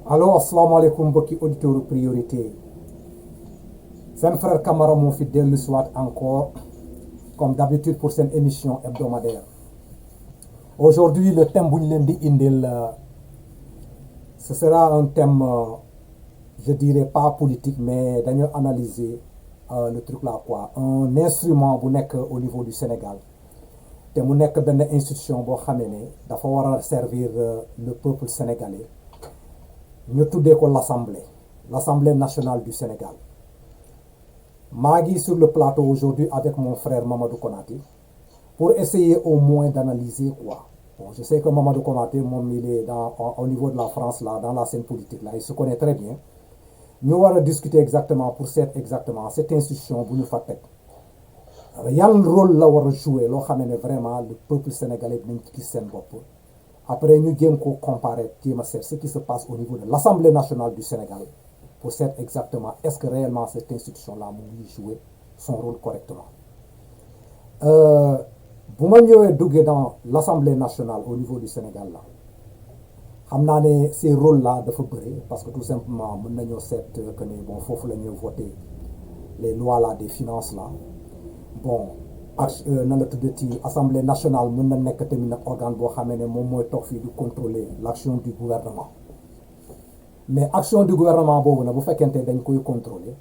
Alors asalaamaaleykum mbokki auditeurs priorité seen frère Camara moo fi dellu si waat encore comme d'habitude pour seen émission hebdomadaire. Aujourd'hui le thème bu ñu leen di indil ce sera un thème je dirais pas politique mais dañoo analyser le truc là quoi, un instrument bu nekk au niveau du Sénégal te mu nekk benn institution boo xamee ne dafa war a servir le peuple sénégalais. ñu tuddee ko l'Assemblée nationale du Sénégal. maa ngi sur le plateau aujourd'hui avec mon frère Mamadou Konaté pour essayer au moins d'analyser quoi. Bon, je sais que Mamadou Konaté moom il est au niveau de la France là, dans la scène politique là, il se connaît très bien. ñu war a discuter exactement pour exactement cette institution bu ñu fa teg yan rôle la war a jouer loo xam ne vraiment le peuple sénégalais dinañ ci gis seen bopp. Après ñu jéem ko comparer jéem a seet ce qui se passe au niveau de l'Assemblée nationale du Sénégal pour savoir exactement est-ce que réellement cette institution-là mu ngi jouer son rôle correctement. bu ma ñëwee duggee dans l'Assemblée nationale au niveau du Sénégal là xam naa ne ces rôles là dafa bëri parce que tout simplement mën nañoo seet que ne bon foofu la ñuy voter les lois là des finances là bon. nan la tuddati Assemblée nationale mën na nekk tamit nag organe boo xamee ne moom mooy toog fii di contrôler l'action du gouvernement mais action du gouvernement boobu nag bu fekkente dañ koy contrôler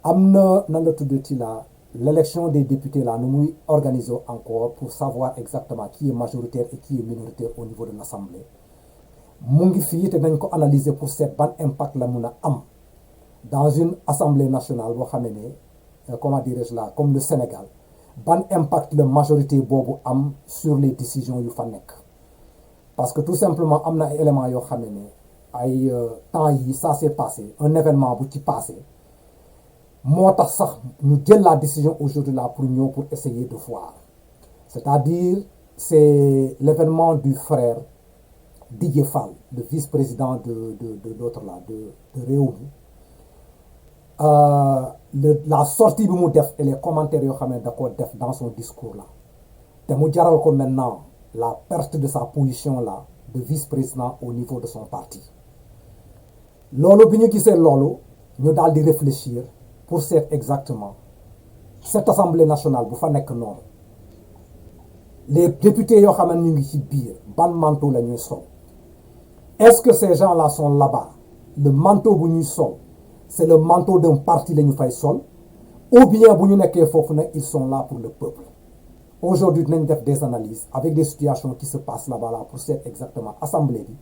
am na nan la tuddati la l'élection des députés là nu muy organiser encore pour savoir exactement qui est majoritaire et qui est minoritaire au niveau de l'Assemblée mu ngi fii te dañ ko analyser pour seet ban impact la mun a am dans une Assemblée nationale boo xamee ne comment dirais-je là comme le Sénégal ban impact la majorité boobu am sur les décisions yu fa nekk parce que tout simplement am na ay éléments yoo xam ne ay temps yi ça s'est passé un événement bu ci passé moo tax sax ñu jël la décision aujourd'hui là pour ñëw pour essayer de voir c'est-à-dire c'est l'événement du frère Didier Fall le vice-président de l'autre là de Rewmi. La sortie bi mu def et les commentaires yoo xam ne da ko def dans son discours là te mu jaral ko maintenant la perte de sa position là de vice-président au niveau de son parti loolu bi ñu gisee loolu ñu daal di réfléchir pour seet exactement cette Assemblée nationale bu fa nekk noonu les députés yoo xam ne ñu ngi ci biir ban manteau la ñuy sol est-ce que ces gens-là sont là-bas le manteau bu ñuy sol c'est le manteau d'un parti la ñu fay sol ou bien bu ñu nekkee foofu nag ils sont là pour le peuple. Aujourd'hui dinañ def des analyses avec des situations qui se passent là-bas là pour savoir exactement assemblée bi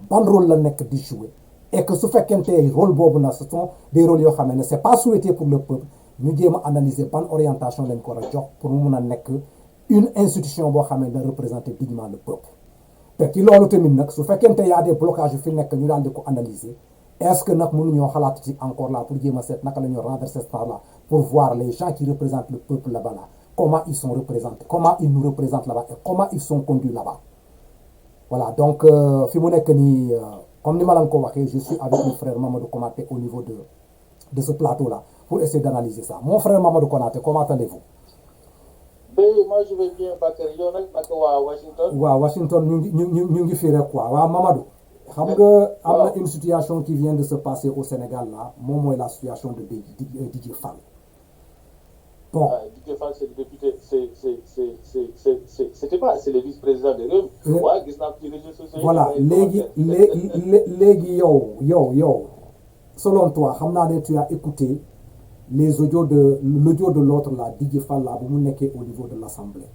ban rôle la nekk di jouer et que su fekkente rôle boobu nag ce sont des rôles yoo xam ne c'est pas souhaité pour le peuple ñu jéem a analyser ban orientation lañ ko war a jox pour mu mun a nekk une institution boo xam ne da représenter dignement le peuple. te ci loolu tamit nag su fekkente y a des blocages yu fi nekk ñu daal di ko analyser. Est-ce que nag mënuñoo xalaat ci encore là pour jéem a seet naka la ñu renverser ce là pour voir les gens qui représentent le peuple là-bas là comment ils sont représentés comment ils nous représentent là-bas et comment ils sont conduits là-bas. Voilà donc fi mu nekk nii comme ni ma leen ko waxee je suis avec mon frère Mamadou Konaté au niveau de ce plateau là pour essayer d'analyser ça mon frère Mamadou Konaté comment allez-vous? Ben moi je vais bien Bakary yow nag ak waa Washington. waaw Washington ñu ngi fii rek quoi waaw Mamadou. xam nga am na une situation qui vient de se passer au Sénégal là moom mooy la situation de Didier Fall. Bon Didier Fall c'est le député c'était pas c'est le vice-président de Rewmi. waaw gis naa ko ci réseaux sociaux. voilà léegi yow selon toi xam naa ne tu as écouté les audios l'audio de l'autre là Didier Fall là bu mu nekkee au niveau de l'Assemblée.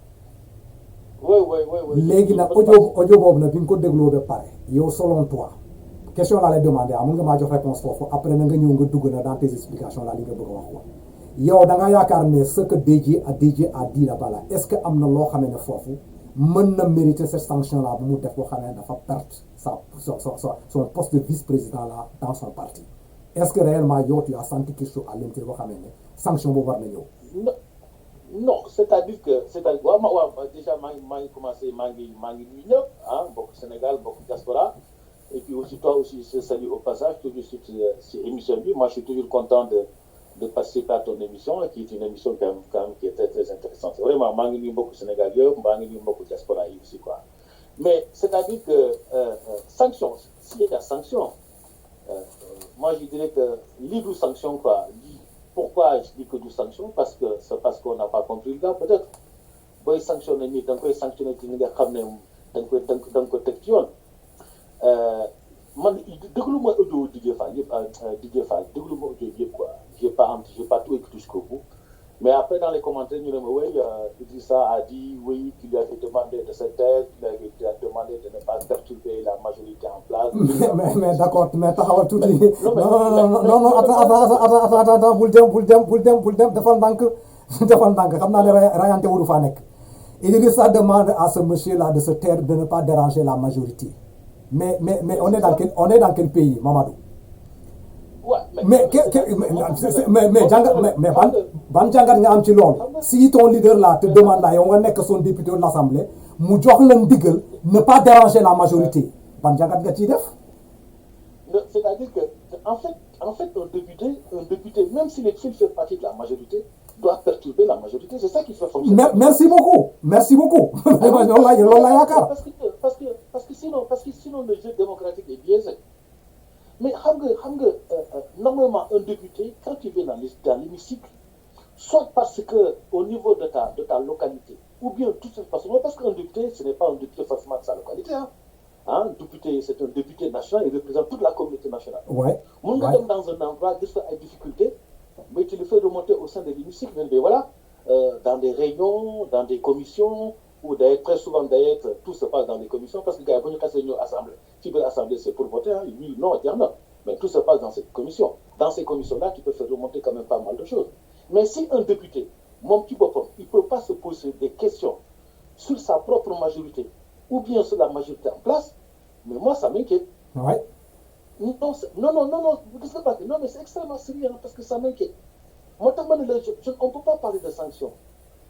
oui. léegi nag audio boobu nag bi nga ko dégloo ba pare yow selon toi question laa lay demander mun nga maa jox réponse foofu après na nga ñëw nga dugg na dans tes explications là li nga bëgg a wax quoi yow da nga yaakaar ne ce que Didier a dit là-bas là est-ce que am na loo xam ne foofu mën na mériter cette sanction là bu mu def boo xam ne dafa perdre son poste de vice-président là dans son parti est-ce que réellement yow tu as senti quelque chose à l'intérieur boo xam ne sanction boobu war na ñëw. non c'est-à-dire waaw déjà maa ngi commencé maa ngi nuyu ñëpp mbokk Sénégal mbokk diaspora et puis aussi toi aussi je salue au passage toujours sur émission bi moi je suis toujours content de participer à ton émission qui est une émission quand même qui est très très intéressante vraiment maa ngi nuyu mbokk Sénégal yëpp maa ngi nuyu mbokk diaspora yi aussi quoi mais c'est-à-dire que sanction s'il y a sanction moi je dirais que lii du sanction quoi. Pourquoi je dis que du sanction? C'est parce qu'on n'a pas compris le gars peut-être. booy sanctionné nit da nga koy sanctionné ci li nga xam ne da nga ko teg ci yoon. man déglu ma audio Didier Fall yëpp Didier Fall déglu ma audio yëpp quoi. j'ai pas tout écouté jusqu'au bout. Mais après, dans les commentaires, nous disons, oui, Idrissa a dit, oui, qu'il lui avait demandé de se taire, qu'il lui avait demandé de ne pas perturber la majorité en place. mais d'accord, mais taxawal tuuti. Non, attends, bul dem, defal ndànk xam naa ne rayante waru faa nekk. Idrissa demande à ce monsieur-là de se taire, de ne pas déranger la majorité. Mais on est dans quel pays, Mamadou? Ouais, mais ban jàngat nga am ci loolu si ton leader là te demande là yow nga nekk son député de l'Assemblée mu jox la ndigal ne pas déranger la majorité ban jàngat nga ciy def. C'est-à-dire que en fait un député même s'il fait partie de la majorité doit perturber la majorité, c'est ça qui fait fonctionner. Merci beaucoup loolu la yaakaar. parce que sinon le jeu démocratique est biaisé. Mais normalement un député quand il vient dans l'hémicycle, soit parce que au niveau de ta localité, ou bien tout simplement parce qu'un député ce n'est pas un député forcément de sa localité un député c'est un député national, il représente toute la communauté nationale. Ouais. Mun nga dem dans un endroit gis fa ay difficultés, mais tu le fais remonter au sein de l'hémicycle, mais voilà, dans des réunions, dans des commissions, ou d'ailleurs très souvent d'ailleurs tout se passe dans les commissions parce que gars yi bu ñu xasee ñëw assemblée ci biir assemblée c'est pour voter oui non jeex na, mais tout se passe dans cette commission. Dans ces commissions-là tu peux faire remonter quand même pas mal de choses. Mais si un député moom ci boppam il peut pas se poser des questions sur sa propre majorité ou bien sur la majorité en place, mais moi ça m'inquiète. Ouais. Non gis nga parce que non mais c'est extrêmement sérieux parce que ça m'inquiète. Moo tax ma ne la on peut pas parler de sanctions.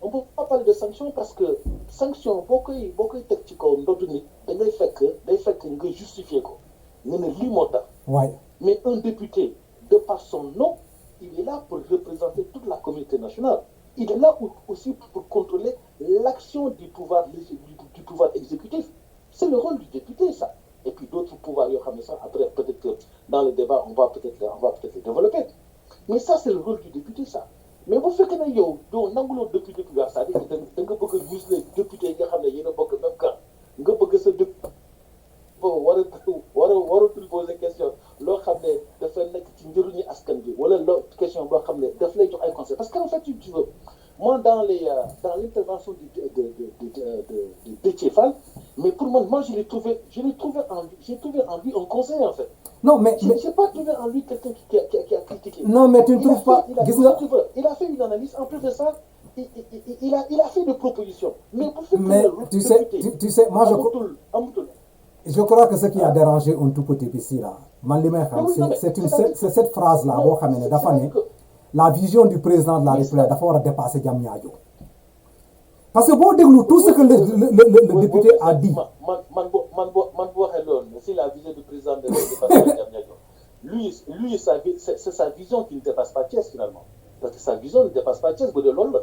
On peut pas parler de sanctions parce que sanction boo koy teg ci kaw ndoddu nit da ngay fekk nga justifier ko nga ne lii moo tax. Ouais. Mais un député de par son nom il est là pour représenter toute la communauté nationale. Il est là aussi pour contrôler l'action du pouvoir exécutif. C'est le rôle du député ça. Et puis d'autres pouvoirs yoo xam ne sax après peut-être que dans le débat on va peut-être le développer. Mais ça c'est le rôle du député ça. Mais bu fekkee ne yow doo nanguloo député bi wax c'est-à-dire que da nga bëgg a museler député yi nga xam ne yéen a bokk même camp nga bëgg sa dëkk war a poser question loo xam ne dafa nekk ci njëriñu askan bi wala loo question boo xam ne daf lay jox ay conseils parce que en fait tu veux moi dans l'intervention de Déthié Fall, mais pour moi j'ai trouvé en lui un conseil en fait. Non mais j'ai pas trouvé en lui quelqu'un qui a critiqué. Non mais tu ne trouves pas gis nga il a fait une analyse en plus de ça il a fait des propositions. Mais tu sais moi je crois que ce qui a dérangé un tout petit peu ici là man li may xam c'est cette phrase là boo xam ne dafa ne la vision du président de la République dafa war a dépasser Diamniadio parce que boo déglu tout ce que le député a dit. man bu waxee loolu si la vision du président de la République Diamniadio lui c'est sa vision qui ne dépasse pas Thiès finalement parce que sa vision ne dépasse pas Thiès bu dee loolu la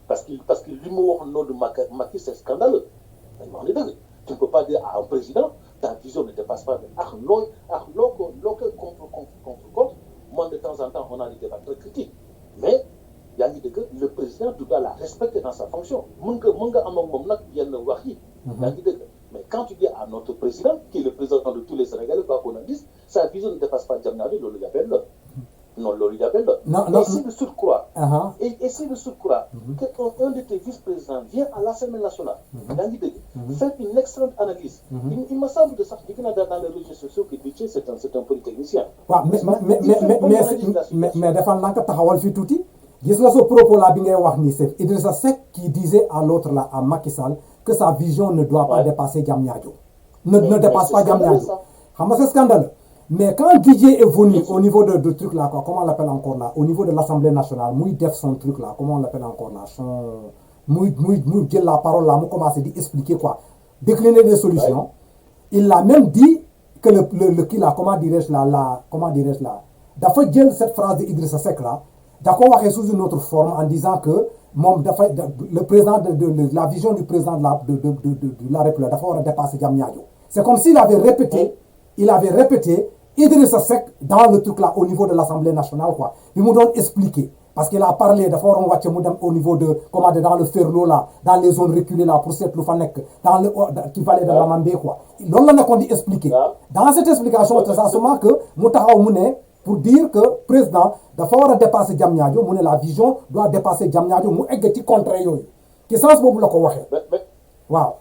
parce que li mu wax noonu Macky c'est scandaleux dañ wax ne dëgg. Tu ne peux pas dire à un président ta vision ne dépasse pas loo koy contre moi de temps en temps on a des débats très critiques mais yaa ngi dëgg le président doit la respecter dans sa fonction mën nga am ak moom nag yenn wax yi yaa ngi dëgg mais quand tu dis à notre président qui est le président de tous les Sénégalais quoi qu'on en dise sa vision ne dépasse pas Diamniadio loolu jàppee la loolu jàppee la et si de surcroît et si de surcroît qu'un de tes vice-présidents vient à l'Assemblée nationale yaa ngi dëgg faire une excellente analyse il me semble que sax dégg naa dans les réseaux sociaux que Déthié c'est un polytechnicien. waaw mais defal naa ko taxawal fii tuuti gis nga ce propos là bi ngay wax nii c'est Idrissa Seck qui disait à l'autre là à Macky Sall que sa vision ne doit pas dépasser Diamniadio ne dépasse pas Diamniadio xam nga c'est scandaleux. Mais quand Didier est venu au niveau de truc là quoi, comment on l'appelle encore là, au niveau de l'Assemblée nationale, muy def son truc là, comment on l'appelle encore là, muy jël la parole là, mu commencé di expliquer quoi, décliner des solutions. Il a même dit que le qui là, comment dirais-je là, dafa jël cette phrase de Idrissa Seck là, da ko waxee sous une autre forme en disant que moom dafa le président de la vision du président de la République dafa war a dépasser Diamniadio. C'est comme s'il avait répété Idrissa Seck dans le truc là au niveau de l'Assemblée nationale quoi bi mu doon expliquer parce qu'il a parlé dafa waroon wàcce mu dem au niveau de comment dire dans le Ferlo là dans les zones reculées là pour seet lu fa nekk dans le qui vallée de Lamambé quoi loolu la nekkoon di expliquer dans cette explication c'est ça seulement que mu taxaw mu ne pour dire que président dafa war a dépasser Diamniadio mu ne la vision doit dépasser Diamniadio mu egg ci contrat yooyu ci sens boobu la ko waxee waaw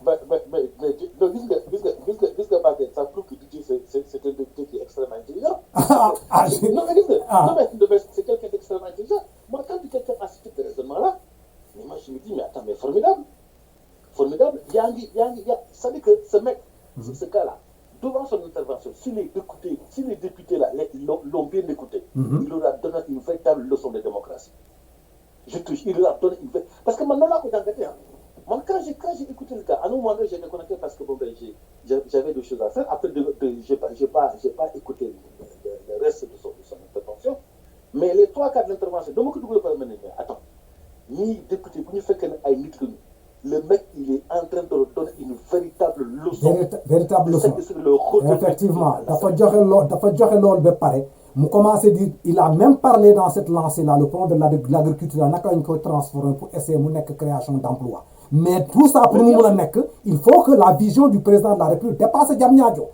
gis nga Baguette ça prouve que Didier c'est un député qui est extrêmement intelligent. Non mais c'est quelqu'un d'extrêmement intelligent. Moi quand quelqu'un a ce type de raisonnement là mais moi je me dis mais attends mais formidable c'est-à-dire que ce mec ce gars là devant son intervention si les députés là l'ont bien écouté il leur a donné une véritable leçon de démocratie. Il leur a donné une véritable parce que man noonu laa ko jàngatee man quand j'ai écouté le gars à un moment donné j'ai déconnecté parce que bon j'avais des choses à faire après j'ai pas écouté le reste de son intervention mais les 3/4 de l'intervention dama ko dugal par mais attends ñii député bu ñu fekkee ne ay nit lañu le mec il est en train de leur donner une véritable leçon effectivement dafa joxe loolu ba pare mu commencé dire il a même parlé dans cette lancée là le point de l'agriculture là naka lañ koy transformer pour essayer mu nekk création d'emploi mais tout ça pour mu mën a nekk il faut que la vision du président de la République dépasse Diamniadio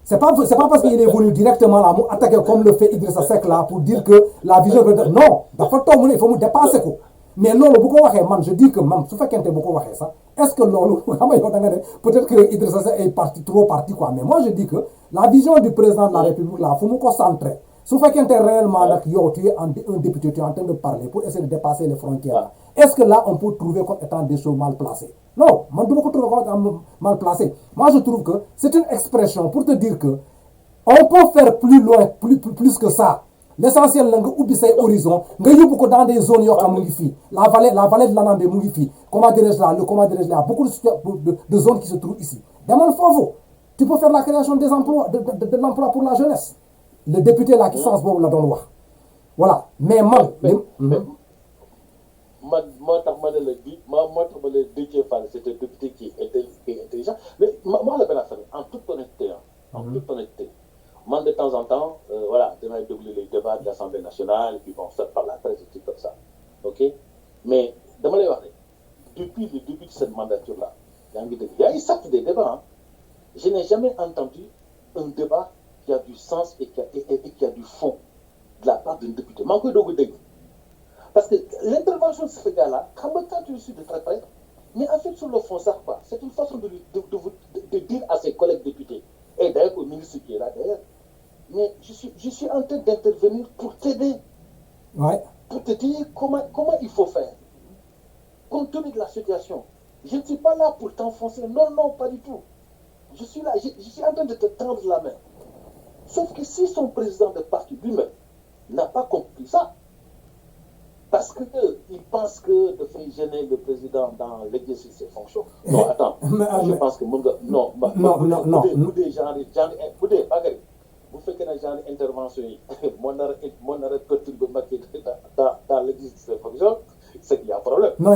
c'est pas parce qu'il est venu directement là mu attaquer comme le fait Idrissa Seck là pour dire que la vision non dafa toog mu ne il faut mu dépasser ko mais loolu bu ko waxee man je dis que man su fekkente bu ko waxee sax est-ce que loolu xam nga yow da nga ne peut-être que Idrissa Seck est trop parti quoi mais moi je dis que la vision du président de la République là fu mu ko centrer su fekkente réellement nag yow tu es un député tu es en train de parler pour essayer de dépasser les frontières là est-ce que là on peut trouver comme étant des choses mal placées non man du ma ko trouver comme étant mal placé moi je trouve que c'est une expression pour te dire que on peut faire plus loin plus que ça l'essentiel la nga ubbi say horizon nga yóbbu ko dans des zones yoo xam mu ngi fii la vallée de l'Anambé mu ngi fii comment dirais-je là beaucoup de zones qui se trouvent ici demal foofu tu peux faire la création des emplois de l'emploi pour la jeunesse le député là qui sens boobu la doon wax voilà mais man moo tax ma ne la Déthié Fall c'est un député qui est intelligent mais moi la benn affaire en toute honnêteté man de temps en temps voilà damay déglu les débats de l'Assemblée nationale puis bon ça par la presse et tout comme ça ok mais dama lay wax rek depuis le début de cette mandature là yaa ngi dégg y a eu certes des débats je n'ai jamais entendu un débat qui a du sens et qui a du fond de la part d'un député maa ngi koy doog a dégg parce que l'intervention de ce gars là xam nga quand tu suis de très près mais en fait sur le fond sax quoi c'est une façon de dire à ses collègues députés et d'ailleurs au ministre qui est là d'ailleurs mais je suis en train d'intervenir pour t'aider pour te dire comment il faut faire compte tenu de la situation je ne suis pas là pour t'enfoncer non pas du tout je suis là je suis en train de te tendre la main sauf que si son président de parti lui-même n'a pas compris ça parce que il pense que dafay gêner le président dans l'exercice de ses fonctions non attends je pense que mën nga non bu dee genre bu dee Bakary bu fekkee ne genre intervention yi moo nar a perturber Macky dans l'exercice de ses fonctions c'est qu'il y a un problème non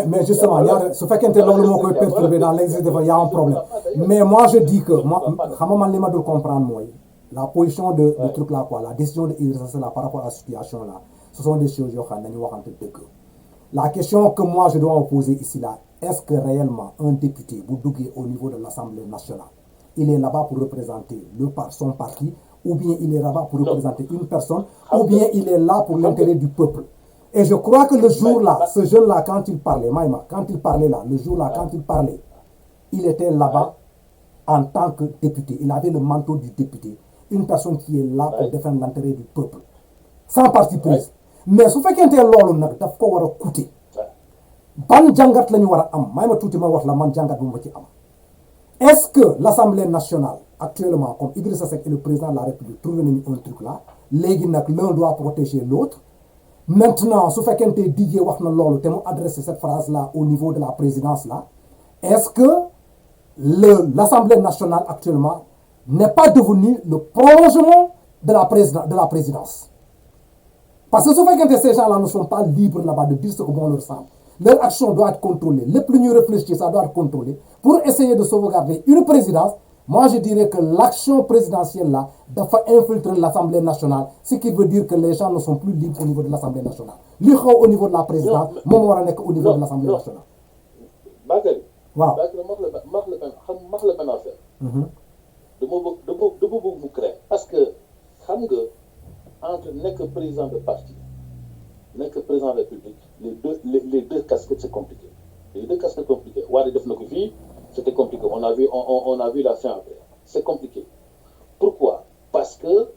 mais justement ñaar su fekkente loolu moo koy perturber dans l'exercice de y a un problème mais moi je dis que moi xam nga man li ma dul comprendre mooy la position de truc là quoi la décision de Idrissa Seck là par rapport à la situation là ce sont des choses yoo xam ne dañu waxante dëgg la question que moi je dois me poser ici là est-ce que réellement un député bu duggee au niveau de l'Assemblée nationale il est là-bas pour représenter son parti ou bien il est là-bas pour représenter une personne ou bien il est là pour l'intérêt du peuple et je crois que le jour là ce jeune là quand il parlait il était là-bas en tant que député il avait le manteau du député une personne qui est là pour défendre l'intérêt du peuple sans parti pris mais su fekkente loolu nag daf ko war a coûter ban jàngat la ñu war a am may ma tuuti ma wax la man jàngat bu ma ci am est-ce que l'Assemblée nationale actuellement comme Idrissa Seck est le président de la République trouvé nañu un truc là léegi nag l'un doit protéger l'autre maintenant su fekkente Didier wax na loolu te mu adressé cette phrase là au niveau de la présidence là est-ce que l'Assemblée nationale actuellement n'est pas devenue le prolongement de la présidence parce que su fekkente ces gens là ne sont pas libres là-bas de dire ce que bon leur semble leur action doit être contrôlée lépp lu ñuy réfléchir ça doit être contrôlé pour essayer de sauvegarder une présidence Moi, je dirais que l'action présidentielle là doit infiltrer l'Assemblée nationale, ce qui veut dire que les gens ne sont plus libres au niveau de l'Assemblée nationale. Li xew au niveau de la présidence, moom war a nekk au niveau de l'Assemblée nationale. Bakary. waaw Bakary max la benn affaire. dama bëgg mu créer. parce que xam nga entre nekk président de parti nekk président de la République les deux casquettes c'est compliqué. Les deux casquettes compliquées. Wade def na ko fii. C'était compliqué. On a vu la fin après. C'est compliqué. Pourquoi? Parce que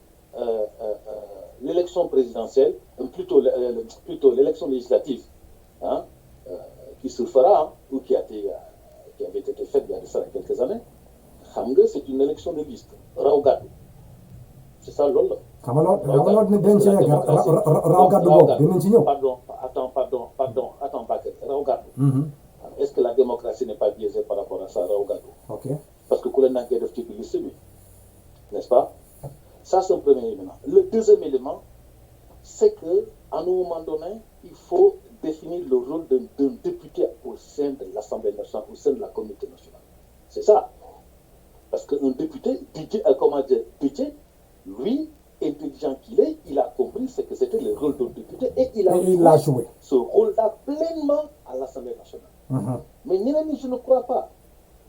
l'élection présidentielle, plutôt l'élection législative, hein, qui se fera, hein, ou qui avait été faite il y a de ça quelques années, c'est une élection de liste. Raw gàddu. C'est ça loolu la. xam nga loolu dinañ ci yegg raw gàddu boobu dinañ ci ñëw. Attends Bakary raw gàddu. Est-ce que la démocratie n'est pas biaisée par rapport à ça, raw gàddu? Ok. Parce que ku leen nankee def ci liste bi, n'est-ce pas? Ça, c'est un premier élément. Le deuxième élément, c'est que à un moment donné, il faut définir le rôle d'un député au sein de l'Assemblée nationale, au sein de la communauté nationale. C'est ça. Parce qu'un député, Didier, lui, intelligent qu'il est, il a compris ce que c'était le rôle d'un député et il a joué ce rôle-là pleinement à l'Assemblée nationale. Mais ñeneen ñi, je ne crois pas.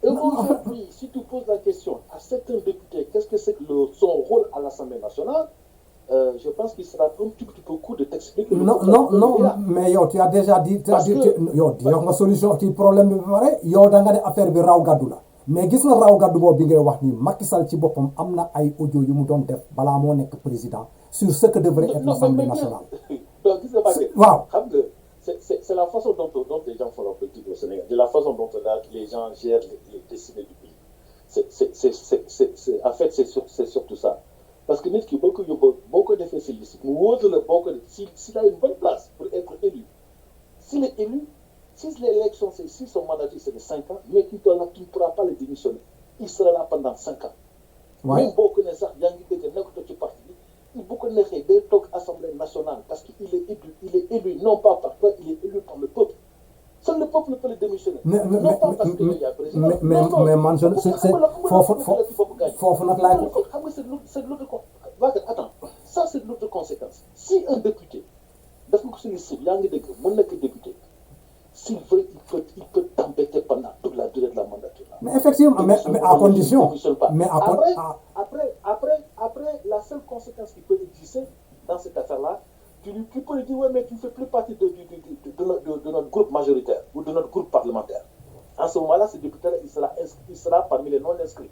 Et aujourd'hui, si tu poses la question à certains députés, qu'est-ce que c'est que son rôle à l'Assemblée nationale, je pense qu'il sera un petit peu court de t'expliquer. Non, mais yow tu as déjà dit, yow nga solution ci problème bi ba pare yow da nga ne affaire bi raw gàddu la mais gis nga raw gàddu boobu bi ngay wax nii Macky Sall ci boppam am na ay audio yu mu doon def balaa moo nekk président sur ce que devrait être l'Assemblée nationale. Donc gis nga Macky. waaw xam nga c'est la façon dont les gens font leur politique au Sénégal, de la façon dont les gens gèrent les destinées du pays. En fait, c'est surtout ça. Parce que nit ki boo ko defee si liste mu wóor la boo ko s'il a une bonne place pour être élu. S'il est élu, si l'élection, si son mandat c'est de 5 ans, mais tu ne pourras pas le démissionner. Il sera là pendant 5 ans. Ouais. Même boo ko ne sax yaa ngi dégg nekkatoo ci parti bi, il bu ko neexee day toog Assemblée nationale parce qu'il est élu non pas par toi, il est élu par le peuple. Seul le peuple peut le démissionner. Non pas parce qu'il y a président. Mais man je foofu nag laay ko. Xam nga c'est l'autre attends, ça c'est l'autre conséquence. Si un député daf nga ko si liste bi yaa ngi dégg mën nekk député, s'il veut il peut t'embêter pendant toute la durée de la mandature. Mais effectivement, mais à condition. Mais après la seule conséquence qui peut exister dans cette affaire-là, tu peux lui dire ouais mais tu ne fais plus partie de notre groupe majoritaire ou de notre groupe parlementaire. En ce moment-là, ce député-là, il sera parmi les non-inscrits.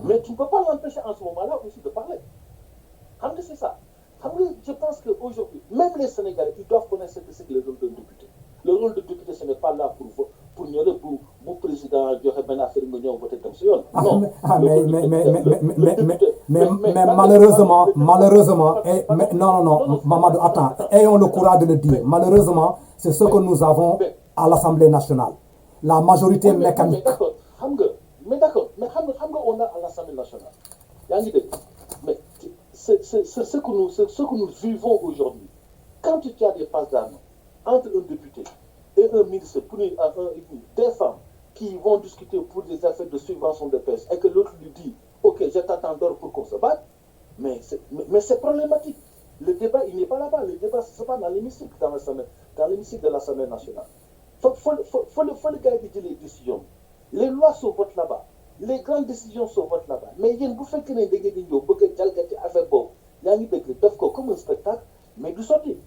Mais tu ne peux pas l'empêcher en ce moment-là aussi de parler. C'est ça. Je pense qu'aujourd'hui, même les Sénégalais, ils doivent connaître ce que c'est que le rôle d'un député. Le rôle de député, ce n'est pas là pour nous président, il y aurait bien affaire de nous voter comme ça. Non. Mais malheureusement, non, Mamadou, attends, ayons le courage de le dire. Malheureusement, c'est ce que nous avons à l'Assemblée nationale. La majorité mécanique. Mais d'accord, on a à l'Assemblée nationale. Mais c'est ce que nous vivons aujourd'hui. Quand tu as des phases d'armes entre un député et un ministre, des femmes qui vont discuter pour des affaires de subvention de presse et que l'autre lui dit ok, je t'attends d'or pour qu'on se batte, mais c'est problématique. Le débat, il n'est pas là-bas. Le débat, ce n'est pas dans l'hémicycle de l'Assemblée nationale. Faut le gars qui dit les décisions. Les lois se votent là-bas. Les grandes décisions se votent là-bas. Mais il y a une bouffée qui est comme un spectacle, mais du sorti.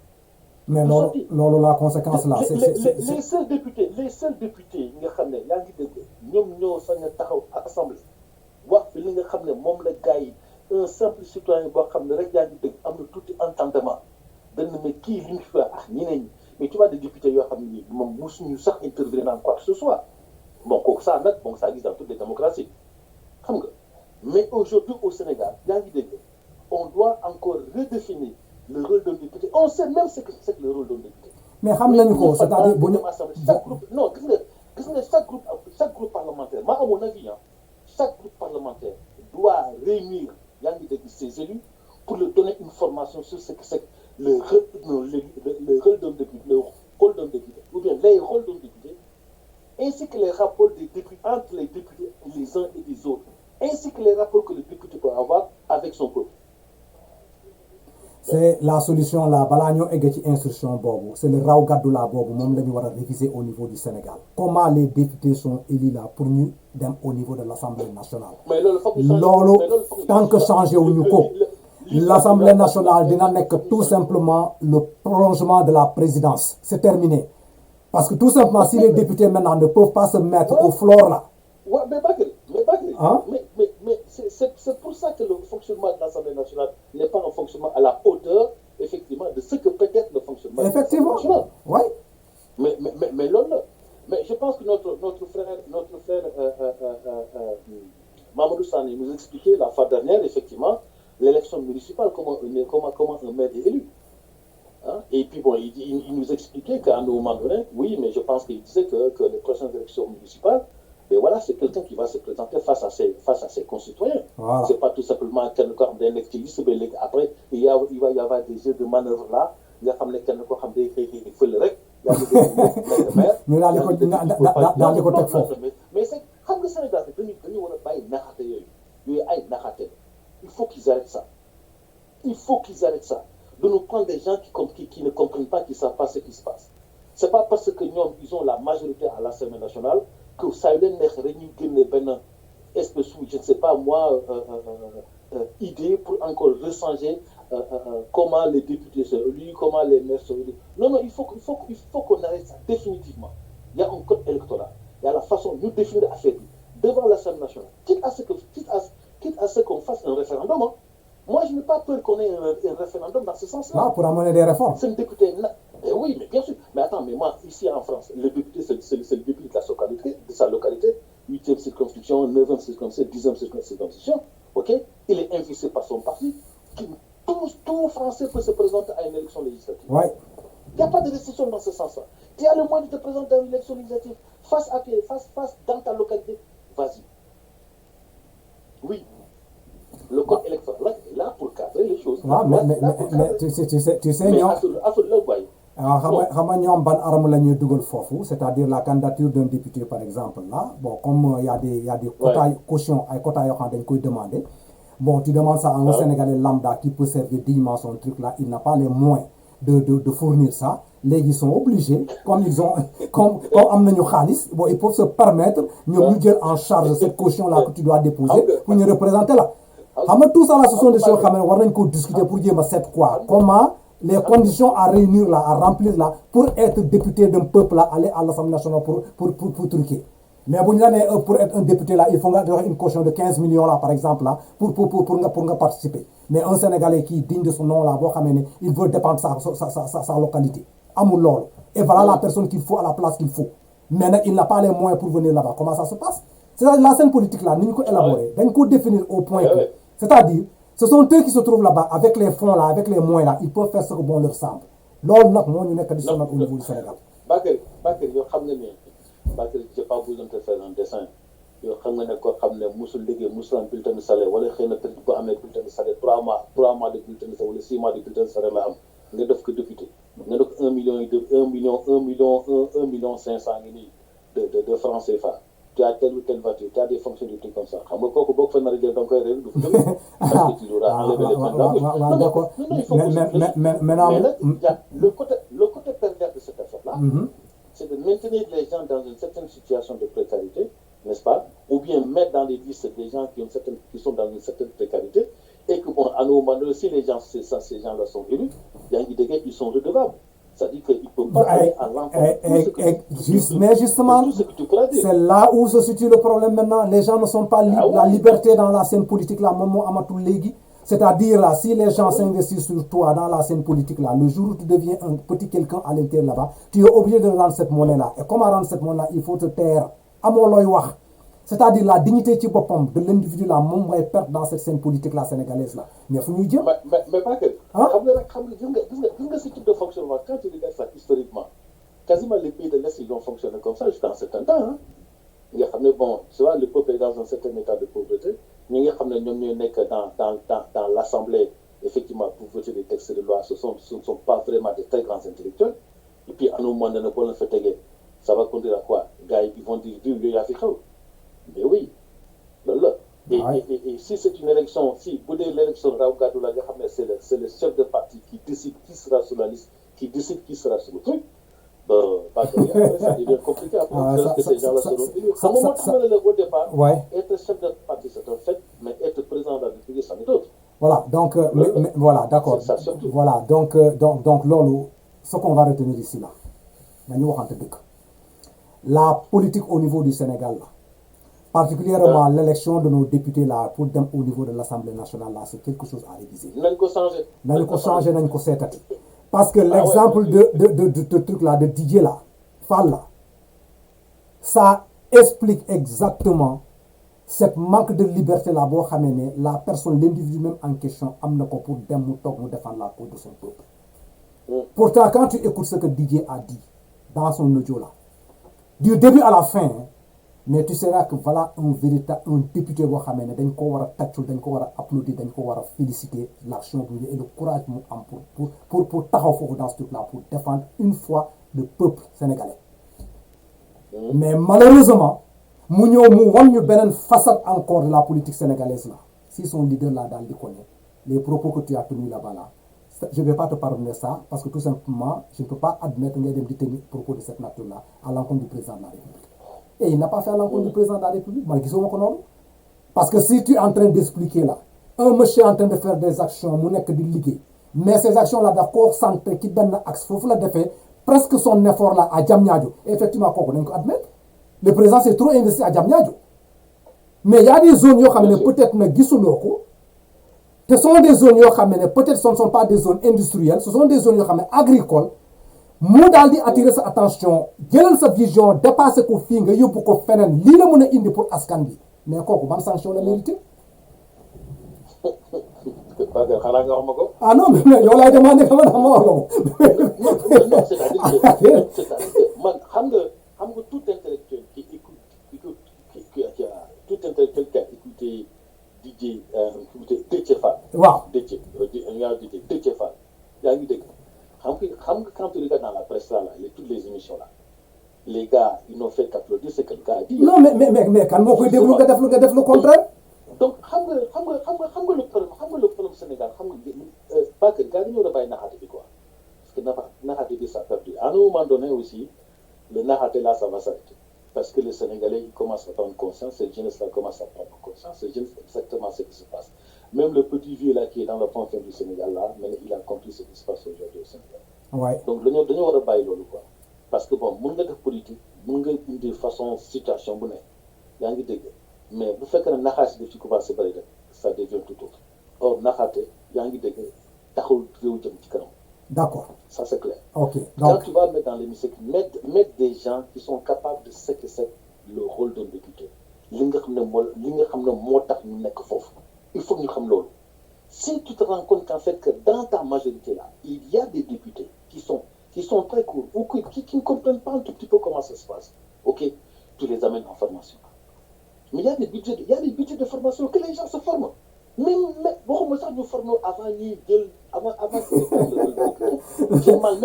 Mais non, la conséquence là, les seuls députés, nga xam ne yaa ngi dégg ñoom ñoo sañ a taxaw assemblée wax fi li nga xam ne moom la gars yi un simple citoyen boo xam ne rek yaa ngi dégg am na tuuti entendement dañ ne mais kii li ñu fi wax ñeneen ñi mais tu vois des députés yoo xam ne nii moom mosuñu sax intervenir dans quoi que ce soit bon kooku ça nag bon ça existe dans toutes les démocraties xam nga mais aujourd'hui au Sénégal yaa ngi dégg on doit encore redéfinir le rôle d'un député. On sait même ce que c'est que le rôle d'un député. Mais c'est-à-dire chaque groupe, non, chaque groupe parlementaire, moi à mon avis, chaque groupe parlementaire doit réunir ses élus pour leur donner une formation sur ce que c'est le rôle d'un député, ou bien les rôles d'un député, ainsi que les rapports des députés entre les députés les uns et les autres. ainsi que les rapports que le député peut avoir avec son peuple. C'est la solution là balaa ñoo egg ci instruction boobu c'est le raw gàddu là boobu moom la ñu war a réviser au niveau du Sénégal comment les députés sont élus là pour ñu dem au niveau de l'Assemblée nationale. mais loolu tant que changé wuñu ko l'Assemblée nationale dina nekk tout simplement le prolongement de la présidence c'est terminé parce que tout simplement si les députés maintenant ne peuvent pas se mettre au floor là. Ouais, mais Bakary, Hein? mais c'est pour ça que le fonctionnement de l'Assemblée nationale n'est pas un fonctionnement à la hauteur, effectivement, de ce que peut être le fonctionnement Effectivement. de l'Assemblée nationale. Oui. Mais là, mais je pense que notre frère Mamadou Sané nous expliquait la fois dernière, effectivement, l'élection municipale, comment un maire est élu. Hein? Et puis bon, il nous expliquait qu'à un moment donné, oui, mais je pense qu'il disait que les prochaines élections municipales, mais voilà, c'est quelqu'un qui va se présenter face à ses concitoyens. Voilà. C'est pas tout simplement quelqu'un d'un activiste, mais après, il va y avoir des jeux de manœuvre là. Il y a quelqu'un qui fait le rec. Il y a des maires. Mais là, dans les côtés forts. Mais c'est comme le Sénégal, il faut qu'ils arrêtent ça. Il faut qu'ils arrêtent ça. De nous prendre des gens qui ne comprennent pas, qui ne savent pas ce qui se passe. C'est pas parce que nous, ils ont la majorité à l'Assemblée nationale que ça les espèce où, je ne sais pas moi, idée pour encore rechanger comment les députés sont élus, comment les maires sont élus. Non, il faut qu'on arrête ça définitivement. Il y a un code électoral. Il y a la façon de nous définir l'affaire devant l'Assemblée nationale. Quitte à ce qu'on fasse un référendum. Hein. Moi, je n'ai pas peur qu'on ait un référendum dans ce sens-là. Ah, pour amener des réformes. C'est un député. Oui, mais bien sûr. Mais attends, mais moi, ici en France, le député, c'est le député de sa localité, 8e circonscription, 9e circonscription, 10e circonscription. Ok? Il est investi par son parti. Tout Français peut se présenter à une élection législative. Oui. Il n'y a pas de restriction dans ce sens-là. Tu as le moyen de te présenter à une élection législative face dans ta localité. Vas-y. Oui. Le code électoral est là pour cadrer les choses. Ah, mais tu sais ñoom xam nga ñoom ban arme la ñuy dugal foofu c'est-à-dire la candidature d'un député par exemple là bon comme y a des quotas caution ay quotas yoo xam dañ koy demander bon tu demandes ça à un Sénégalais lambda qui peut servir dignement son truc là il n'a pas les moyens de fournir ça léegi ils sont obligés comme am nañu xaalis bon ils peuvent se permettre ñoom ñu jël en charge cette caution là que tu dois déposer pour ñu représenter là xam nga tout ça là ce sont des choses xam ne war nañ ko discuter pour jéem a seet quoi comment les conditions à réunir là à remplir là pour être député d'un peuple là aller à l'Assemblée nationale pour truquer mais bu ñu la nee pour être un député là il faut nga joxe une caution de 15 millions là par exemple là pour nga participer mais un Sénégalais qui digne de son nom là boo xamee ne il veut dépendre sa localité amul loolu et voilà la personne qu'il faut à la place qu'il faut mais nag il n'a pas les moyens pour venir là-bas comment ça se passe c'est-à-dire la scène politique là ni ñu ko élaborer dañ ko définir au point que c'est-à-dire ce sont eux qui se trouvent là-bas avec les fonds là avec les moyens là ils peuvent faire ce que bon leur semble loolu nag moo ñu nekk di sonal au niveau du Sénégal. Bakary yoo xam ne Bakary j'ai pas besoin de faire un dessin yoo xam nga ne koo xam ne musul liggéey musul am bulletin de salaire wala xëy na peut-être bu amee bulletin de salaire 3 mois de bulletin de salaire wala 6 mois de bulletin de salaire la am nga def ko député nga def 1 million 500 ngi nii de francs CFA. Tu as telle ou telle voiture, tu as des fonctions de trucs comme ça. Xam nga kooku boo ko fa nar a jël da nga koy réew du fa jóge parce que tu l'auras enlevé les points d'accord mais nag le côté pervers de cette affaire-là, c'est de maintenir les gens dans une certaine situation de précarité, n'est-ce pas? Ou bien mettre dans les listes des gens qui sont dans une certaine précarité et que bon, à nos moments, si ces gens-là sont élus, il y a une idée qu'ils sont redevables. C'est-à-dire qu'il ne peut pas aller à l'encontre. Mais justement, c'est là où se situe le problème maintenant. Les gens ne sont pas libres. La liberté dans la scène politique, là, c'est-à-dire, là, si les gens s'investissent sur toi dans la scène politique, là, le jour où tu deviens un petit quelqu'un à l'intérieur là-bas, tu es obligé de rendre cette monnaie-là. Et comment rendre cette monnaie-là? Il faut te taire. C'est-à-dire la dignité de l'individu là, mon perte dans cette scène politique là sénégalaise là. Mais il faut nous dire. Mais pas que. Ce type de fonctionnement, quand tu regardes ça historiquement, quasiment les pays de l'Est ils ont fonctionné comme ça jusqu'à un certain temps. Hein. Bon, tu vois, le peuple est dans un certain état de pauvreté. Nous dans l'Assemblée, effectivement, pour voter des textes de loi, ce ne sont pas vraiment des très grands intellectuels. Et puis, à un moment donné, ça va conduire à quoi? Les gars, ils vont dire, mais oui, là. Et si c'est une élection, si vous dites l'élection Raougadou, c'est le chef de parti qui décide qui sera sur la liste, qui décide qui sera sur le truc, après, ça devient compliqué. Après, parce que ces gens-là seront élus. À un moment donné, au départ, être chef de parti, c'est un fait, mais être président de la République, c'en est autre. Voilà, donc, voilà, d'accord. Voilà, donc, Lolo, ce qu'on va retenir ici, là, la politique au niveau du Sénégal, là, particulièrement l'élection de nos députés là, pour dem au niveau de l'Assemblée nationale, là, c'est quelque chose à réviser. Nañ ko changer, nañ ko seetati. Parce que l'exemple de truc là, de Didier là, Fall là, ça explique exactement cette manque de liberté là, boo xamee ne la personne, l'individu même en question, am na ko pour dem mu toog mu défendre la cause de son peuple. Pourtant, quand tu écoutes ce que Didier a dit dans son audio là, du début à la fin, mais tu sauras que voilà un véritable député boo xamee ne dañ ko war a tàccul, dañ ko war a applaudir, dañ ko war a féliciter l'action et le courage mu am pour taxaw foofu dans ce truc là pour défendre une fois le peuple sénégalais. Mais malheureusement mu ñëw mu wan ñu beneen façade encore de la politique sénégalaise là. Si son leader là daal di connaît les propos que tu as tenus là-bas là, je vais pas te pardonner ça parce que tout simplement je ne peux pas admettre ngay dem di tenir propos de cette nature là à l'encontre du président de la République. Et il n'a pas fait à l'encontre du président de la République. Parce que si tu es en train d'expliquer là, un monsieur est en train de faire des actions, mais ces actions-là d'accord centré qui donne axe, il faut le faire presque son effort là à Diamniadio. Et effectivement, on peut admettre, le président s'est trop investi à Diamniadio. Mais il y a des zones qui peut-être ne gisuloko. Ce sont des zones qui peut-être ce ne sont pas des zones industrielles, ce sont des zones agricoles. Mu daal di attirer sa attention jëlal sa vision dépasser ko fii nga yóbbu ko feneen lii la mën a indi pour askan bi mais kooku ban sanction la mérité. xanaa nga wax ma ko. Ah non mais yow laay demandé nga ma wax la ko. Non, c'est-à-dire que man xam nga tout intellectuel qui écoute qui a tout intellectuel qui a écouté DJ Déthié Fall. waaw Déthié Fall yaa ngi dégg. Quand tu regardes dans la presse là, toutes les émissions là, les gars, ils n'ont fait qu'applaudir ce que le gars a dit. Non, mais quand on def le contraire. Donc, le problème Sénégal, pas que le gars nous rebaille Nahaté quoi. Parce que Nahaté ça perdu. À un moment donné aussi, le Nahaté là, ça va s'arrêter. Parce que les Sénégalais, ils commencent à prendre conscience, ces jeunes là commencent à prendre conscience, ces jeunes, exactement ce qui se passe. Même le petit vieux là qui est dans le fond du Sénégal là, mais il a compris ce qui se passe aujourd'hui au Sénégal. Ouais. Donc dañoo war a bàyyi loolu quoi. Parce que bon mën nga def politique mën nga indi façon situation bu ne yaa ngi dégg mais bu fekkee ne naxaasi daf ci commencé bëri rek ça devient tout autre. Or naxaate yaa ngi dégg taxul réew jëm ci kanam. D'accord. Ça c'est clair. Ok. Donc quand Donc tu vas mettre dans l'hémicycle mettre des gens qui sont capables de séquestrer le rôle d'un député li nga xam ne moo tax ñu nekk foofu. Il faut que nous sachions l'autre. Si tu te rends compte qu'en fait que dans ta majorité là, il y a des députés qui sont très courts ou qui ne comprennent pas un tout petit peu comment ça se passe, ok, tu les amènes en formation. Mais il y a des budgets de formation que les gens se forment. Même beaucoup de gens nous forment avant j'ai mal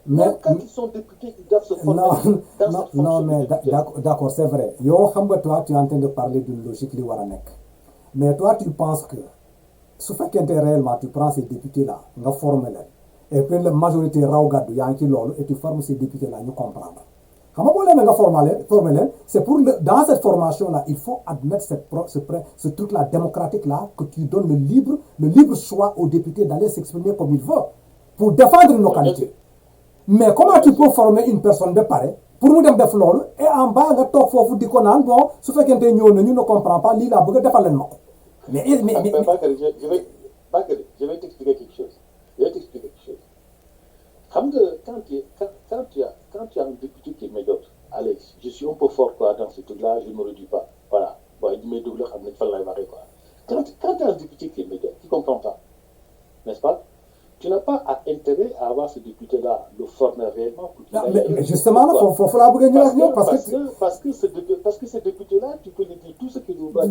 même quand ils sont députés, ils doivent se former dans cette fonction. Non, mais d'accord, c'est vrai. Yo, toi, tu es en train de parler d'une logique li wara nek. Mais toi, tu penses que, ce fait réellement, tu prends ces députés-là, tu formes les, et puis la majorité Raougadou, et tu formes ces députés-là, nous comprenons. C'est pour dans cette formation-là, il faut admettre ce truc-là démocratique-là, que tu donnes le libre choix aux députés d'aller s'exprimer comme ils veulent, pour défendre une localité. Mais comment tu peux former une personne de pareil pour nous dire de et en bas, le top faut dire qu'on a bon, ce fait que nous ne comprenons pas, l'île a besoin de faire le mot. Mais je vais t'expliquer quelque chose. Quand tu as un député qui est médiocre, allez, je suis un peu fort quoi, dans ce truc-là, je ne me réduis pas. Voilà. Bon, il dit médiocre, quand tu as un député qui est médiocre, qui ne comprend pas, n'est-ce pas? Tu n'as pas intérêt à avoir ce député-là, le former réellement pour qu'il aille. Mais justement, il faut la gagner parce que ce député-là, tu peux lui dire tout ce qu'il doit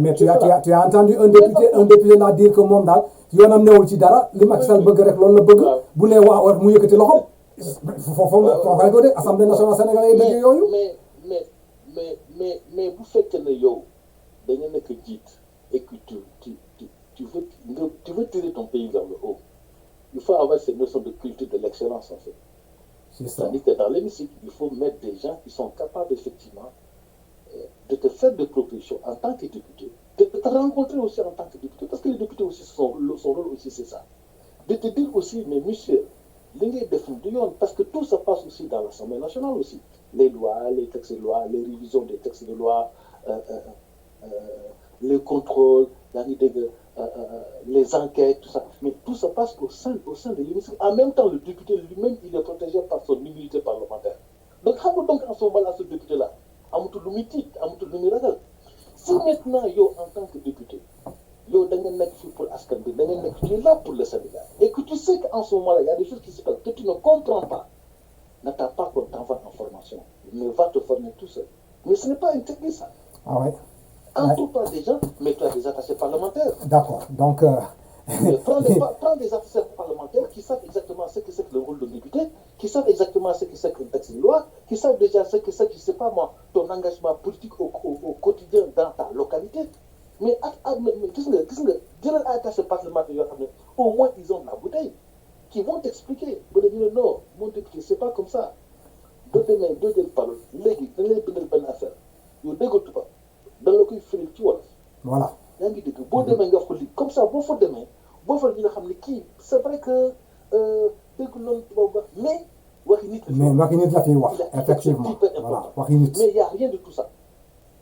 mais tu as entendu un député là dire que mon dal, yoonam newul ci dara li Macky Sall bëgg rek loolu la bëgg bu nee waa war mu yëkkati loxo foofu nga ko de Assemblée nationale sénégalaise dëgg yooyu mais bu fekkee ne yow da nga nekk jiit et que tu veux tirer ton pays vers le haut, il faut avoir cette notion de culture de l'excellence en fait. C'est ça. C'est-à-dire que dans l'hémicycle, il faut mettre des gens qui sont capables effectivement de te faire des propositions en tant que député, de te rencontrer aussi en tant que député, parce que les députés aussi, son rôle aussi c'est ça. De te dire aussi, mais monsieur, parce que tout se passe aussi dans l'Assemblée nationale aussi. Les lois, les textes de loi, les révisions des textes de loi, les contrôles, les enquêtes, tout ça. Mais tout se passe au sein de l'hémicycle. En même temps, le député lui-même, il est protégé par son immunité parlementaire. Donc, en ce moment-là, ce député-là, si maintenant, yo, en tant que député, yo, tu es là pour le Sénégal, et que tu sais qu'en ce moment-là, il y a des choses qui se passent, que tu ne comprends pas, n'attends pas qu'on t'envoie en formation, mais va te former tout seul. Mais ce n'est pas interdit, ça. Ah ouais. Entoure-toi des gens, mais tu as des attachés parlementaires. D'accord. Donc, prends des attachés parlementaires qui savent exactement ce que c'est que le rôle de député, qui savent exactement ce que c'est qu'un texte de loi, qui savent déjà ce que c'est, je ne sais pas moi, ton engagement politique au quotidien dans ta localité. Mais dis-le à attaché parlementaire, au moins ils ont de la bouteille, qui vont t'expliquer. Non, mon député, c'est pas comme ça. Deuxième parole, légui, dans les bonnes affaires, yo dégoûte pas. Dans le coup, il tu vois. Voilà. Comme ça, bon, faut demain, bon, faut dire qui. C'est vrai que, mais, effectivement. Voilà. Mais il n'y a rien de tout ça.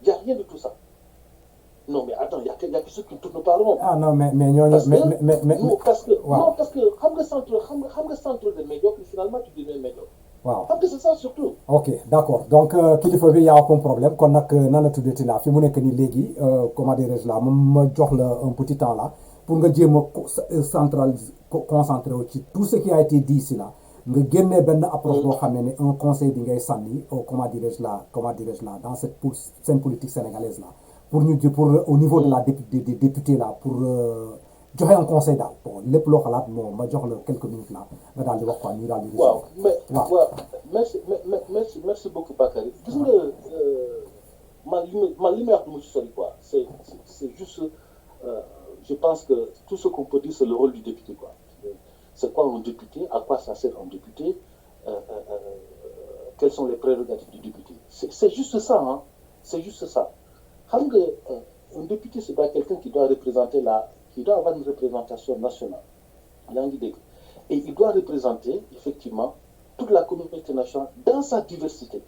Il n'y a rien de tout ça. Non, mais attends, il y a que ceux qui ne tournent pas rond. Ah non, parce que, centre de médiocre, finalement, tu deviens médiocre. Waaw xam nga c'est ça surtout. ok d'accord donc kilifa bi yaa aucun problème kon nag nan la tuddati la fi mu nekk nii léegi comment dirais-je là ma jox la un petit temps là pour nga jéem a centraliser concentré wu ci tout ce qui a été dit ici là nga génnee benn approche boo xam ne un conseil bi ngay sànni comment dirais-je là dans cette scène politique sénégalaise là pour au niveau de la des députés là pour joxe un conseil daal bon lépp loo xalaat bon ma jox la quelques minutes là nga daal di wax quoi ñu daal di. waaw merci beaucoup Bakary. gis nga man li may wax du ma ci sori quoi c'est juste je pense que tout ce qu'on peut dire c'est le rôle du député quoi. C'est quoi un député, à quoi ça sert un député, quelles sont les prérogatives du député. C'est juste ça hein, c'est juste ça. Xam nga un député c'est pas quelqu'un qui doit représenter qui doit avoir une représentation nationale. Et il doit représenter, effectivement, toute la communauté nationale dans sa diversité,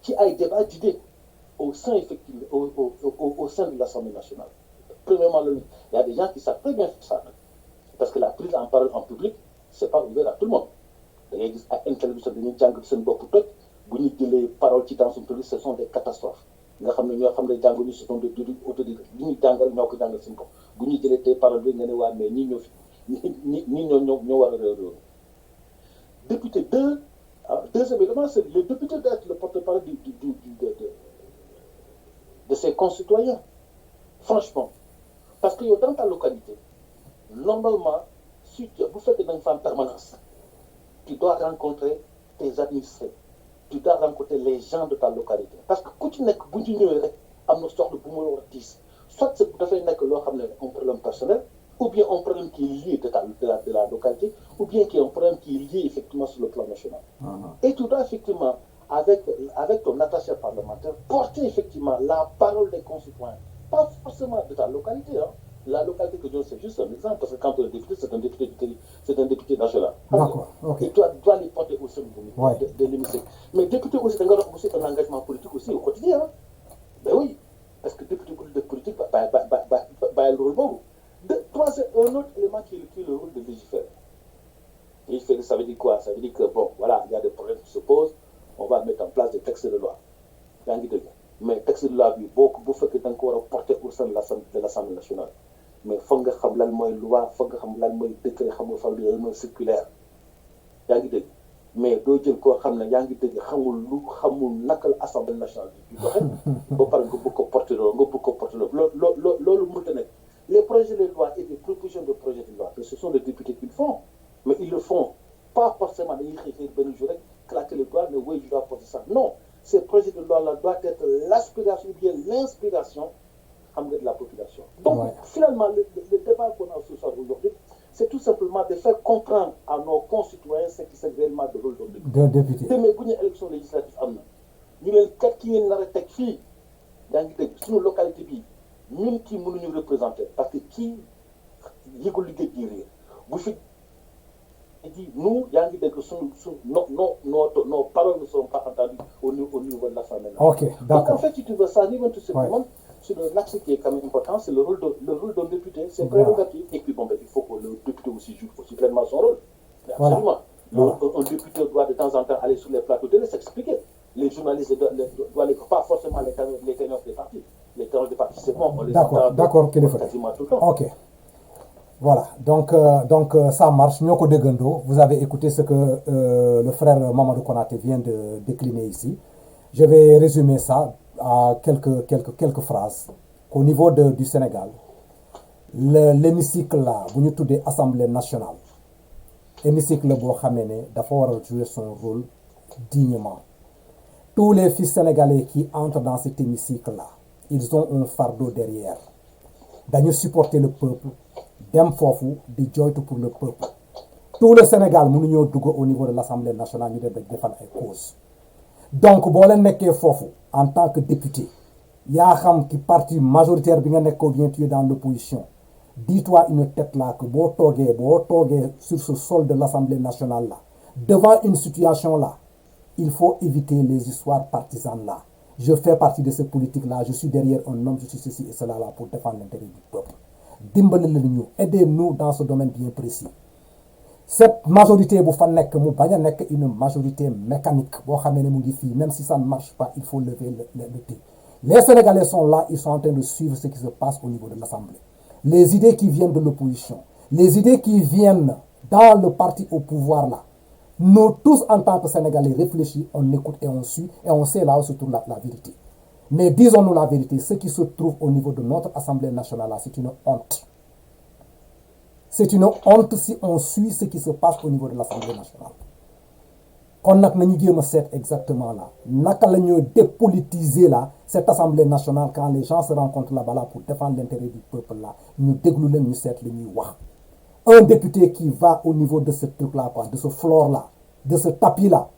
qui a un débat d'idées au sein, effectivement, au sein de l'Assemblée nationale. Premièrement, il y a des gens qui savent très bien faire ça. Parce que la prise en parole en public, ce n'est pas ouvert à tout le monde. Il y a une télévision de Nidjang, c'est une bonne pour vous les paroles qui dans son public, ce sont des catastrophes. Nga xam ne ñoo xam ne jànguñu ce sont des autodidactes li ñuy jàngal ñoo ko jàngal seen bopp bu ñuy jëlee tey parole bi nga ne waa mais ñii ñoo fi ñii ñoo war a réew député deuxième élément c'est le député doit être le porte-parole de ses concitoyens franchement parce que yow dans ta localité normalement si bu fekkee da nga fa am permanence tu dois rencontrer tes administrés tu dois rencontrer les gens de ta localité parce que ku ci nekk bu ñu ñëwee rek am na soxla bu mu war a tiis soit c'est dafay nekk loo xam ne un problème personnel ou bien un problème qui est lié de la localité ou bien qui est un problème qui est lié effectivement sur le plan national. Et tu dois effectivement avec ton attaché parlementaire porter effectivement la parole des concitoyens pas forcément de ta localité hein. La localité que je c'est juste un exemple parce que quand on est député c'est un député national. D'accord, ok. Et tu dois les porter au sein de l'hémicycle. Mais député aussi, c'est un engagement politique aussi au quotidien. Hein. Ben oui, parce que député politique, le rôle bon. Troisième, un autre élément qui est le rôle de légiférer. Légiférer, ça veut dire quoi? Ça veut dire que bon, voilà, il y a des problèmes qui se posent, on va mettre en place des textes de loi. Mais texte de loi, beaucoup que tu as encore porté au sein de l'Assemblée nationale. Mais il faut que tu aies la loi, il faut que tu aies le décret, il faut que tu aies le circulaire. Mais doo jël koo xam ne yaa ngi dégg xamul naka la Assemblée nationale bi doxe ba pare nga bëgg ko porter loolu mënta nekk les projets de loi et des propositions de projets de loi que ce sont les députés qui le font mais ils le font pas forcément dañuy xëy benn jour rek claquer les doigts mais oui je dois porter ça non ces projets de loi-là doivent être l'aspiration ou bien l'inspiration de la population. Donc, finalement, le débat qu'on a ce soir aujourd'hui, c'est tout simplement de faire comprendre à nos concitoyens ce qui c'est réellement le rôle d'un député. Mais bu ñu élection législative am na ñu leen kat ki ngeen nar a teg fii yaa ngi dégg suñu localité bi ñun kii mënuñu représenter parce que kii yëgul liggéey ji réer bu fi dit nous yaa ngi dégg nos paroles ne sont pas entendues au niveau de l'Assemblée nationale. Ok, d'accord. Donc en fait, si tu veux ça, niveau tout simplement, sur un axe qui est quand même important, c'est le rôle d'un député, c'est prérogatif. Et puis bon, il faut que le député aussi joue aussi pleinement son rôle. Absolument. Un député doit de temps en temps aller sur les plateaux de s'expliquer. Les journalistes doivent pas forcément les tenants des partis. Les tenants des partis, c'est bon, on les entend quasiment tout le temps. Ok. Voilà, donc ça marche. Nyoko Degendo, vous avez écouté ce que le frère Mamadou Konaté vient de décliner ici. Je vais résumer ça à quelques phrases. Au niveau du Sénégal, l'hémicycle là, vous nous tournez Assemblée nationale, hémicycle boo xamee ne dafa war a jouer son rôle dignement. Tous les fils sénégalais qui entrent dans cet hémicycle là, ils ont un fardeau derrière. Dañu supporter le peuple, dem foofu di joytu pour le peuple. Tout le Sénégal mënuñoo dugg au niveau de l'Assemblée nationale ñu defal ay cause. Donc boo leen nekkee foofu en tant que député yaa xam ki parti majoritaire bi nga nekk ou bien tu es dans l'opposition, dis-toi une tête là que boo toogee sur ce sol de l'Assemblée nationale là, devant une situation là, il faut éviter les histoires partisanes là. Je fais partie de cette politique là, je suis derrière un homme, je suis ceci et cela là pour défendre l'intérêt du peuple. Dimbali leen ñu, aidez-nous dans ce domaine bien précis. Cette majorité bu fa nekk mu bañ a nekk une majorité mécanique boo xamee ne mu ngi fii, même si ça ne marche pas, il faut lever le thé. Les Sénégalais sont là, ils sont en train de suivre ce qui se passe au niveau de l'Assemblée. Les idées qui viennent de l'opposition, les idées qui viennent dans le parti au pouvoir là, nous tous en tant que Sénégalais réfléchis, on écoute et on suit et on sait là où se trouve la vérité. Mais disons-nous la vérité, ce qui se trouve au niveau de notre Assemblée nationale là, c'est une honte. C'est une honte si on suit ce qui se passe au niveau de l'Assemblée nationale. Kon nag nañu jéem a seet exactement là naka la ñuy dépolitiser là cette Assemblée nationale quand les gens se rencontrent là-bas là pour défendre l'intérêt du peuple là, ñu déglu leen ñu seet li ñuy wax. Un député qui va au niveau de ce truc là quoi, de ce floor là, de ce tapis là,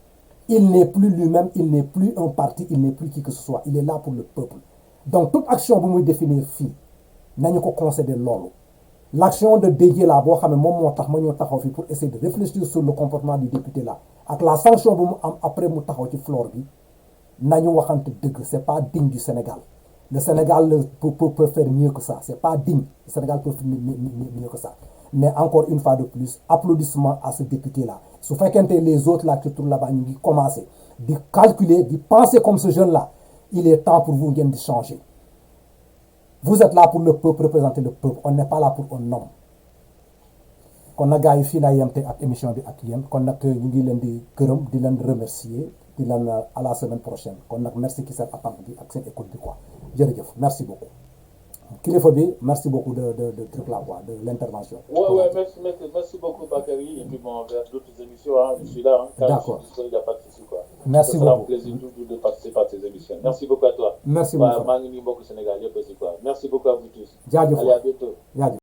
il n'est plus lui-même, il n'est plus un parti, il n'est plus qui que ce soit, il est là pour le peuple. Donc toute action bu muy définir fii nañu ko concéder loolu. L'action de dédier là boo xam ne moom moo tax ma ñëw taxaw fii pour essayer de réfléchir sur le comportement du député là ak la sanction bu mu am après mu taxaw ci floor bi nañu waxante dëgg, c'est pas digne du Sénégal. Le Sénégal peut faire mieux que ça, c'est pas digne. Le Sénégal peut faire mieux que ça. Mais encore une fois de plus, applaudissements à ce député là. Su fekkente les autres là qui trouvent là-bas ñu ngi commencer di calculer, di penser comme ce jeune là, il est temps pour vous ngeen di changer. Vous êtes là pour le peuple, représenter le peuple. On n'est pas là pour un homme. kon nag gars yi fii laa yem te ak émission bi ak yéen kon nag ñu ngi leen di gërëm di leen remercier di leen à la semaine prochaine kon nag merci ci seen attente bi ak seen écoute bi quoi jërëjëf merci beaucoup kilifa bi merci beaucoup de truc là quoi de l'intervention. Ouais, merci beaucoup Bakary et puis bon vers d'autres émissions je suis là d'accord, il n'y a pas de souci quoi. Merci beaucoup. Ça sera un plaisir de participer à tes émissions. Merci beaucoup à toi. Merci beaucoup. maa ngi nuyu mbokk Sénégal yëpp aussi quoi. Merci beaucoup à vous tous. jaajëf allez à bientôt. jaajëf.